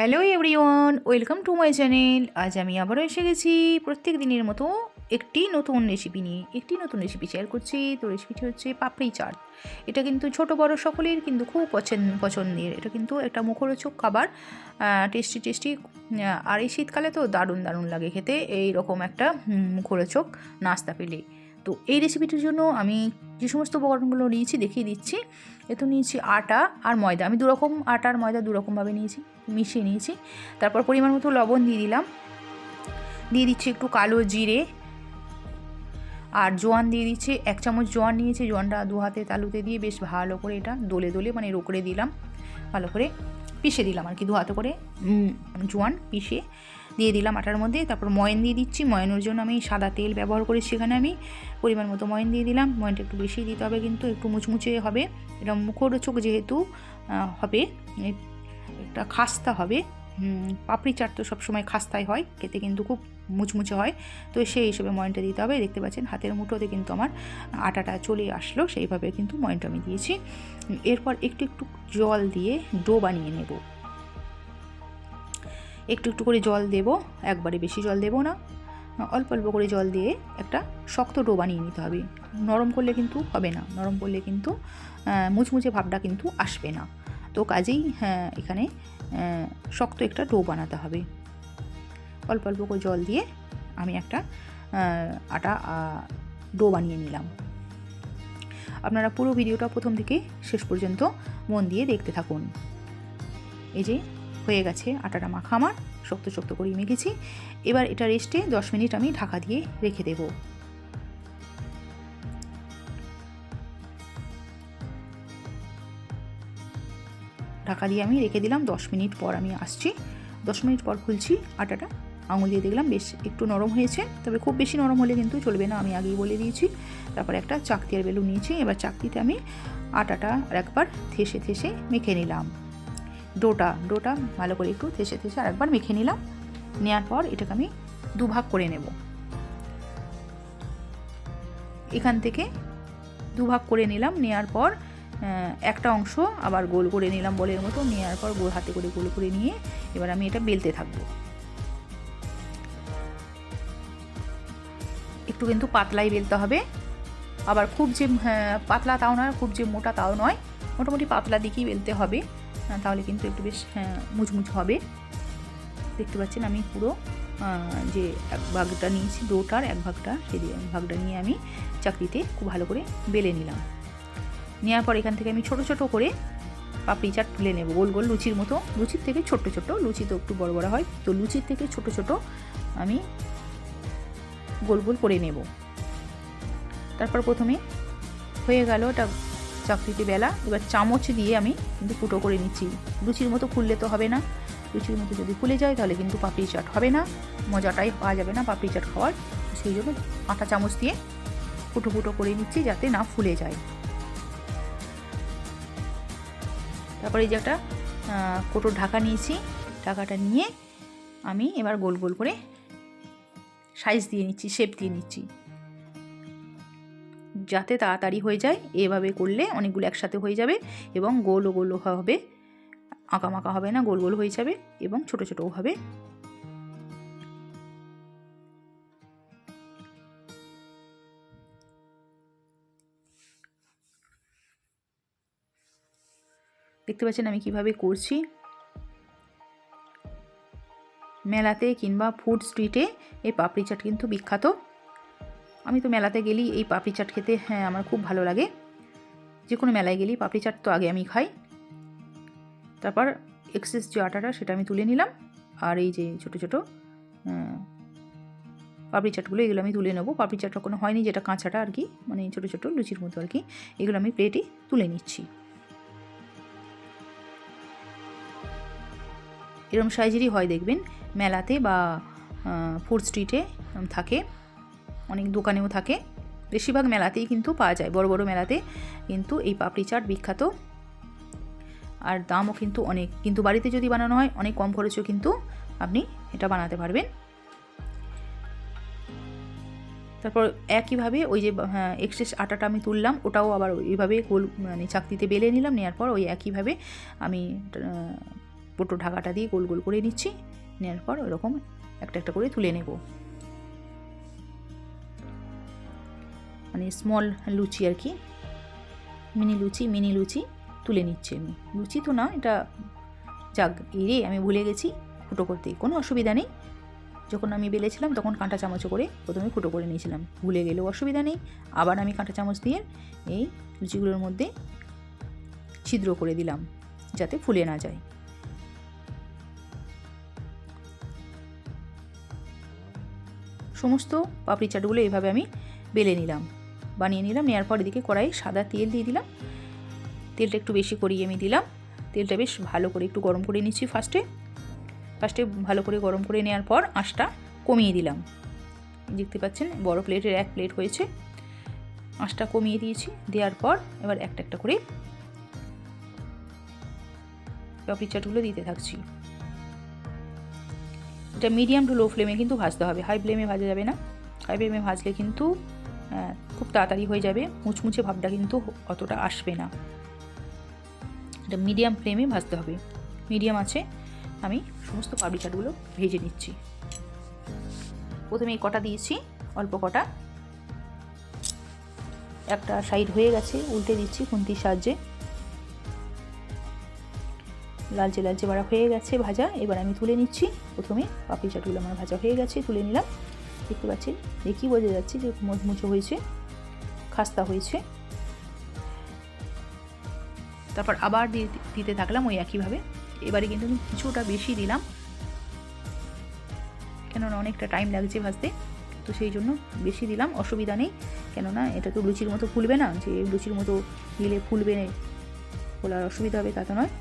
Hello everyone, welcome to my channel. আজ আমি আবারও এসে গেছি প্রত্যেক দিনের মতো একটি নতুন রেসিপি নিয়ে। একটি নতুন রেসিপি শেয়ার করছি। তো রেসিপিটি হচ্ছে পাপড়ি চাট। এটা কিন্তু ছোট বড় সকলের কিন্তু খুব পছন্দের। এটা কিন্তু একটা মুখরোচক খাবার, টেস্টি টেস্টি। আর এই শীতকালে তো দারুণ দারুণ লাগে খেতে এই রকম একটা মুখরোচক নাস্তা পেলে। তো এই রেসিপিটির জন্য আমি যে সমস্ত উপকরণগুলো নিয়েছি দেখিয়ে দিচ্ছি। এতে নিয়েছি আটা আর ময়দা। আমি দুরকম আটা আর ময়দা দুরকমভাবে নিয়েছি, মিশিয়ে নিয়েছি। তারপর পরিমাণ মতো লবণ দিয়ে দিলাম, দিয়ে দিচ্ছি একটু কালো জিরে আর জোয়ান দিয়ে দিচ্ছি। 1 চামচ জোয়ান নিয়েছি, জোয়ানটা দু হাতে তালুতে দিয়ে বেশ ভালো করে এটা দোলে দোলে মানে রোকড়ে দিলাম, ভালো করে পিষে দিলাম আর কি, দু হাতে করে জোয়ান পিষে দিয়ে দিলাম আটার মধ্যে। তারপর ময়ন দিয়ে দিচ্ছি। ময়নের জন্য আমি সাদা তেল ব্যবহার করেছি এখানে। আমি পরিমাণ মতো ময়ন দিয়ে দিলাম। ময়নটা একটু বেশি দিতে হবে, কিন্তু একটু মুচমুচে হবে। এটা মুখরোচক যেহেতু হবে, একটা খাস্তা হবে। পাপড়ি চাট তো সবসময় খাস্তাই হয়, খেতে কিন্তু খুব মুচমুচে হয়। তো সেই হিসেবে ময়নটা দিতে হবে। দেখতে পাচ্ছেন হাতের মুঠোতে কিন্তু আমার আটাটা চলে আসলো, সেইভাবে কিন্তু ময়নটা আমি দিয়েছি। এরপর একটু একটু জল দিয়ে ডো বানিয়ে নেব। একটু একটু করে জল দেব, একবারে বেশি জল দেব না, অল্প অল্প করে জল দিয়ে একটা শক্ত ডো বানিয়ে নিতে হবে। নরম করলে কিন্তু হবে না, নরম করলে কিন্তু মুচমুচে ভাবটা কিন্তু আসবে না। তো কাজেই এখানে শক্ত একটা ডো বানাতে হবে। অল্প অল্প করে জল দিয়ে আমি একটা আটা ডো বানিয়ে নিলাম। আপনারা পুরো ভিডিওটা প্রথম থেকে শেষ পর্যন্ত মন দিয়ে দেখতে থাকুন। এই যে হয়ে গেছে আটাটা মাখা আমার, শক্ত শক্ত করে মেখেছি। এবার এটা রেস্টে 10 মিনিট আমি ঢাকা দিয়ে রেখে দেব। ঢাকা দিয়ে আমি রেখে দিলাম। 10 মিনিট পর আমি আসছি। 10 মিনিট পর খুলছি আটাটা, আঙুল দিয়ে দেখলাম বেশ একটু নরম হয়েছে, তবে খুব বেশি নরম হলে কিন্তু চলবে না, আমি আগেই বলে দিয়েছি। তারপর একটা চাকতি আর বেলুন নিয়েছি। এবার চাকতিতে আমি আটাটা একবার থেসে থেসে মেখে নিলাম। ডোটা ভালো করে একটু থেসে থেসে আরেকবার মেখে নিলাম। নেওয়ার পর এটাকে আমি দুভাগ করে নেব। এখান থেকে দুভাগ করে নিলাম। নেওয়ার পর একটা অংশ আবার গোল করে নিলাম বলের মতো। নেওয়ার পর হাতে করে গোল করে নিয়ে এবার আমি এটা বেলতে থাকবো। একটু কিন্তু পাতলাই বেলতে হবে, আবার খুব যে পাতলা তাও নয়, খুব যে মোটা তাও নয়, মোটামুটি পাতলা দিকেই বেলতে হবে, তাহলে কিন্তু একটু বেশ মুচমুচ হবে। দেখতে পাচ্ছেন আমি পুরো যে এক ভাগটা নিয়েছি, ডোটার এক ভাগটা, সেই ভাগটা নিয়ে আমি চাকরিতে খুব ভালো করে বেলে নিলাম। নেওয়ার পর এখান থেকে আমি ছোট ছোট করে পাপড়ি চাট তুলে নেব, গোল গোল লুচির মতো। লুচির থেকে ছোট ছোট, লুচি তো একটু বড় বড় হয়, তো লুচির থেকে ছোট ছোট আমি গোল গোল করে নেব। তারপর প্রথমে হয়ে গেল এটা চাকরিতে বেলা। এবার চামচ দিয়ে আমি কিন্তু ফুটো করে নিচ্ছি। লুচির মতো ফুললে তো হবে না, লুচির মতো যদি ফুলে যায় তাহলে কিন্তু পাপড়ি চাট হবে না, মজাটাই পাওয়া যাবে না পাপড়ি চাট খাওয়ার। সেই জন্য আটা চামচ দিয়ে ফুটো ফুটো করে নিচ্ছি যাতে না ফুলে যায়। তারপরে এই যে একটা কোটোর ঢাকা নিয়েছি, ঢাকাটা নিয়ে আমি এবার গোল গোল করে সাইজ দিয়ে নিচ্ছি, শেপ দিয়ে নিচ্ছি যাতে তাড়াতাড়ি হয়ে যায়। এভাবে করলে অনেকগুলো একসাথে হয়ে যাবে এবং গোল গোল হবে, আঁকা মাকা হবে না, গোল গোল হয়ে যাবে এবং ছোট ছোটও হবে। দেখতে পাচ্ছেন আমি কিভাবে করছি। মেলাতে কিংবা ফুড স্ট্রিটে এই পাপড়ি চাট কিন্তু বিখ্যাত। আমি তো মেলাতে গেলেই এই পাপড়ি চাট খেতে আমার খুব ভালো লাগে। যে কোনো মেলায় গেলেই পাপড়ি চাট তো আগে আমি খাই। তারপর এক্সেস যে আটাটা সেটা আমি তুলে নিলাম, আর এই যে ছোটো ছোটো পাপড়ি চাটগুলো এগুলো আমি তুলে নেবো। পাপড়ি চাটটা কোনো হয়নি, যেটা কাঁচাটা আর কি, মানে ছোটো ছোটো লুচির মতো আর কি, এগুলো আমি প্লেটে তুলে নিচ্ছি। এরকম সাইজেরই হয় দেখবেন মেলাতে বা ফুড স্ট্রিটে থাকে, অনেক দোকানেও থাকে, বেশিরভাগ মেলাতেই কিন্তু পাওয়া যায়। বড় বড় মেলাতে কিন্তু এই পাপড়ি চাট বিখ্যাত, আর দামও কিন্তু অনেক। কিন্তু বাড়িতে যদি বানানো হয় অনেক কম খরচেও কিন্তু আপনি এটা বানাতে পারবেন। তারপর একইভাবে ওই যে এক্সেস আটাটা আমি তুললাম, ওটাও আবার ওইভাবে গোল মানে চাকতিতে বেলে নিলাম। নেওয়ার পর ওই একইভাবে আমি পুরো ঢাকাটা দিয়ে গোল গোল করে নিচ্ছি। নেওয়ার পর ওরকম একটা একটা করে তুলে নেব, মানে স্মল লুচি আর কি, মিনি লুচি তুলে নিচ্ছি আমি। লুচি তো না এটা, যাক এরে আমি ভুলে গেছি ফুটো করতে, কোনো অসুবিধা নেই। যখন আমি বেলেছিলাম তখন কাঁটা চামচ করে প্রথমে ফুটো করে নিয়েছিলাম, ভুলে গেলেও অসুবিধা নেই। আবার আমি কাঁটা চামচ দিয়ে এই লুচিগুলোর মধ্যে ছিদ্র করে দিলাম যাতে ফুলে না যায়। সমস্ত পাপড়ি চাটগুলো এইভাবে আমি বেলে নিলাম, বানিয়ে নিলাম। নেওয়ার পর এদিকে কড়াইয়ে সাদা তেল দিয়ে দিলাম। তেলটা একটু বেশি করিয়ে আমি দিলাম। তেলটা বেশ ভালো করে একটু গরম করে নিচ্ছি। ফার্স্টে ভালো করে গরম করে নেওয়ার পর আঁচটা কমিয়ে দিলাম। দেখতে পাচ্ছেন বড় প্লেটের 1 প্লেট হয়েছে, আঁচটা কমিয়ে দিয়েছি। দেওয়ার পর এবার একটা একটা করে পাপড়ি চাটগুলো দিতে থাকছি। এটা মিডিয়াম টু লো ফ্লেমে কিন্তু ভাজতে হবে, হাই ফ্লেমে ভাজা যাবে না। হাই ফ্লেমে ভাজলে কিন্তু খুব তাড়াতাড়ি হয়ে যাবে, মুচমুচে ভাবটা কিন্তু অতটা আসবে না। এটা মিডিয়াম ফ্লেমে ভাজতে হবে। মিডিয়াম আছে আমি সমস্ত পাপড়ি চাটগুলো ভেজে নিচ্ছি। প্রথমে এই কটা দিয়েছি, অল্প কটা, একটা সাইড হয়ে গেছে, উল্টে দিচ্ছি খুন্তির সাহায্যে। লালচে লালচে বাড়া হয়ে গেছে ভাজা, এবার আমি তুলে নিচ্ছি। প্রথমে পাপড়ি চাটগুলো আমার ভাজা হয়ে গেছে, তুলে নিলাম। দেখতে পাচ্ছেন দেখি বোঝা যাচ্ছে যে মুচমুচে হয়েছে, খাস্তা হয়েছে। তারপর আবার দিতে থাকলাম ওই একইভাবে। এবারে কিন্তু আমি কিছুটা বেশি দিলাম, কেননা অনেকটা টাইম লাগছে ভাজতে, তো সেই জন্য বেশি দিলাম। অসুবিধা নেই, কেননা এটা তো লুচির মতো ফুলবে না, যে লুচির মতো দিলে ফুলবে, ফোলার অসুবিধা হবে তা তো নয়।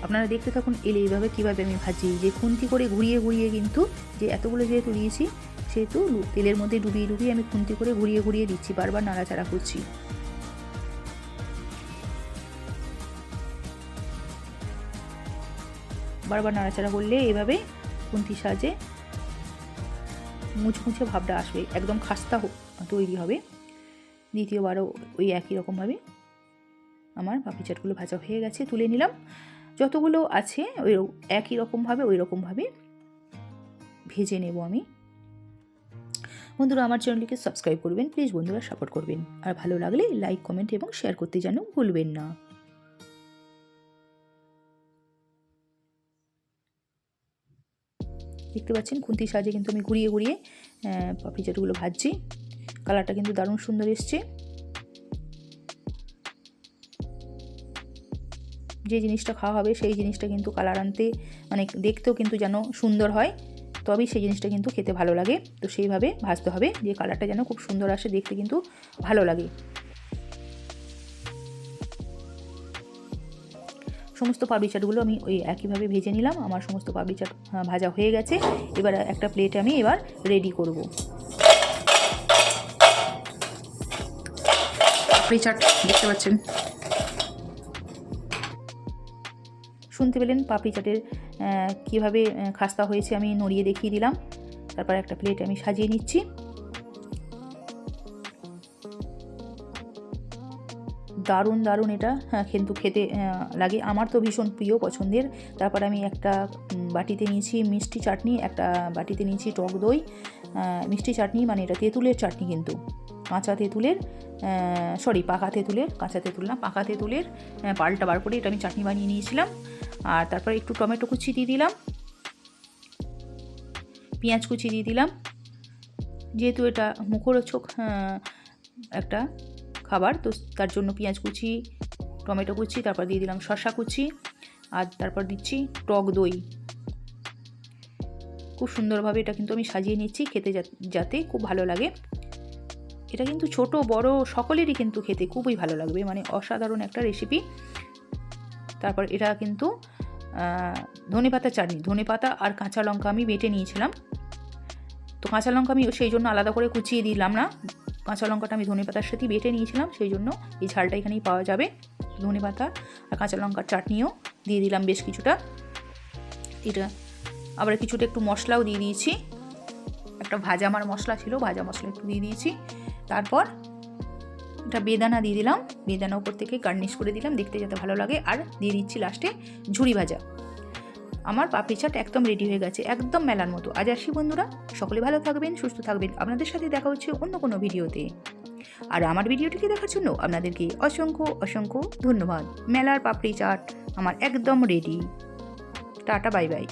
আপনারা দেখতে থাকুন এইভাবে কীভাবে আমি ভাজি, যে খুন্তি করে ঘুরিয়ে ঘুরিয়ে কিন্তু, যে এতগুলো যেহেতু দিয়েছি সেহেতু তেলের মধ্যে ডুবিয়ে ডুবিয়ে আমি খুন্তি করে ঘুরিয়ে ঘুরিয়ে দিচ্ছি, বারবার নাড়াচাড়া করছি। বারবার নাড়াচাড়া করলে এভাবে খুন্তির সাহায্যে মুচমুচে ভাবটা আসবে, একদম খাস্তা তৈরি হবে। দ্বিতীয়বারও ওই একই রকমভাবে আমার পাপড়ি চাটগুলো ভাজা হয়ে গেছে, তুলে নিলাম। যতগুলো আছে ওই একই রকমভাবে ভেজে নেব আমি। বন্ধুরা আমার চ্যানেলটিকে সাবস্ক্রাইব করবেন প্লিজ, বন্ধুরা সাপোর্ট করবেন, আর ভালো লাগলে লাইক কমেন্ট এবং শেয়ার করতে যেন ভুলবেন না। দেখতে পাচ্ছেন খুন্তির সাহায্যে কিন্তু আমি ঘুরিয়ে ঘুরিয়ে পাপড়ি চাটগুলো ভাজছি। কালারটা কিন্তু দারুণ সুন্দর এসছে। যে জিনিসটা খাওয়া হবে সেই জিনিসটা কিন্তু কালার আনতে, মানে দেখতেও কিন্তু যেন সুন্দর হয়, তবেই সেই জিনিসটা কিন্তু খেতে ভালো লাগে। তো সেইভাবে ভাজতে হবে যে কালারটা যেন খুব সুন্দর আসে, দেখতে কিন্তু ভালো লাগে। সমস্ত পাপড়ি চাটগুলো আমি ওই একইভাবে ভেজে নিলাম। আমার সমস্ত পাপড়ি চাট ভাজা হয়ে গেছে। এবার একটা প্লেটে আমি রেডি করব। পাপড়ি চাট দেখতে পাচ্ছেন, শুনতে পেলেন পাপড়ি চাটের কীভাবে খাস্তা হয়েছে, আমি নড়িয়ে দেখিয়ে দিলাম। তারপর একটা প্লেট আমি সাজিয়ে নিচ্ছি। দারুণ দারুণ এটা কিন্তু খেতে লাগে, আমার তো ভীষণ প্রিয় পছন্দের। তারপর আমি একটা বাটিতে নিয়েছি মিষ্টি চাটনি, একটা বাটিতে নিয়েছি টক দই। মিষ্টি চাটনি মানে এটা তেঁতুলের চাটনি, কিন্তু কাঁচা তেঁতুলের, পাকা তেঁতুলের, কাঁচা তেঁতুল না, পাকা তেঁতুলের পালটা বার করে এটা আমি চাটনি বানিয়ে নিয়েছিলাম। আর তারপর একটু টমেটো কুচি দিয়ে দিলাম, পেঁয়াজ কুচি দিয়ে দিলাম। যেহেতু এটা মুখরোচক একটা খাবার, তো তার জন্য পেঁয়াজ কুচি, টমেটো কুচি, তারপর দিয়ে দিলাম শসা কুচি, আর তারপর দিচ্ছি টক দই। খুব সুন্দরভাবে এটা কিন্তু আমি সাজিয়ে নিচ্ছি, খেতে যাতে খুব ভালো লাগে। এটা কিন্তু ছোট বড় সকলেরই কিন্তু খেতে খুবই ভালো লাগবে, মানে অসাধারণ একটা রেসিপি। তারপর এটা কিন্তু ধনেপাতা চাটনি, ধনেপাতা আর কাঁচা লঙ্কা আমি বেটে নিয়েছিলাম। তো কাঁচা লঙ্কা আমি সেই জন্য আলাদা করে কুচিয়ে দিলাম না, কাঁচা লঙ্কাটা আমি ধনেপাতার সাথে বেটে নিয়েছিলাম, সেই জন্য এই ঝালটা এখানেই পাওয়া যাবে। ধনেপাতা আর কাঁচা লঙ্কার চাটনিও দিয়ে দিলাম বেশ কিছুটা। এটা আবার কিছুটা একটু মশলাও দিয়ে দিয়েছি, একটা ভাজা আমার মশলা ছিল, ভাজা মশলা একটু দিয়ে দিয়েছি। তারপর একটা বেদানা দিয়ে দিলাম, বেদানা উপর থেকে গার্নিশ করে দিলাম দেখতে যাতে ভালো লাগে। আর দিয়ে দিচ্ছি লাস্টে ঝুরি ভাজা। আমার পাপড়ি চাট একদম রেডি হয়ে গেছে, একদম মেলার মতো। আজ আসি বন্ধুরা, সকলে ভালো থাকবেন, সুস্থ থাকবেন। আপনাদের সাথে দেখা হচ্ছে অন্য কোনো ভিডিওতে। আর আমার ভিডিওটিকে দেখার জন্য আপনাদেরকে অসংখ্য অসংখ্য ধন্যবাদ। মেলার পাপড়ি চাট আমার একদম রেডি। Tata, bye bye.